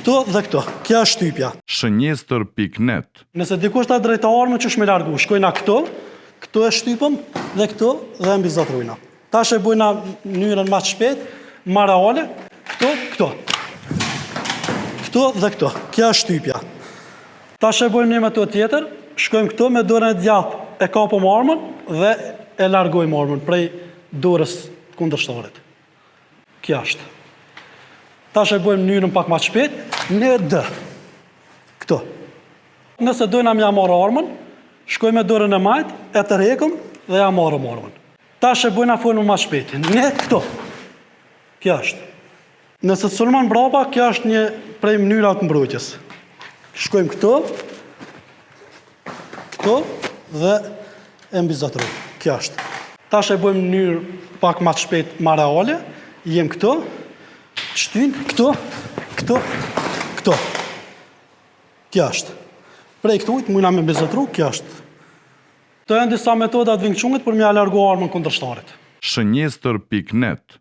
këto dhe këto. Kja është shtypja. Shënjestër.net. Nëse dikush ta drejta armën që shme largu, shkojna këto e shtypëm dhe këto dhe e mbizatrujna. Tash e bujna mënyrën ma të shpejt, ma reale, këto. Këto dhe këto. Kja është shtypja. Tash e bujmë një metodë tjetër, shkojmë këto me dorën e djathtë, e kapëm armën dhe e largojmë armën prej dorës kundërshtarit. Kja është. Tash e bujmë mënyrën pak ma të shpejt, në dë. Këto. Nëse dojna më ja marrë armën, shkojmë me dorën e majtë, e tërheqëm dhe ja marrëm armën. Tash e bujna formën ma të shpejt, në këto. Kja është. Nëse të sulmon brapa, kja është një prej mënyrat mbrojtjes. Shkojmë këto dhe e mbizatrojmë. Kja është. Tash e bujmë në mënyrë pak ma të shpejt, ma reale, jem këto, shtynë, këto. Kja është. Prej këtujt, mujna me mbizatru, kja është. Të janë disa metodat Wing Chunit për mja largu armën kundërshtarit. Shënjestër.net.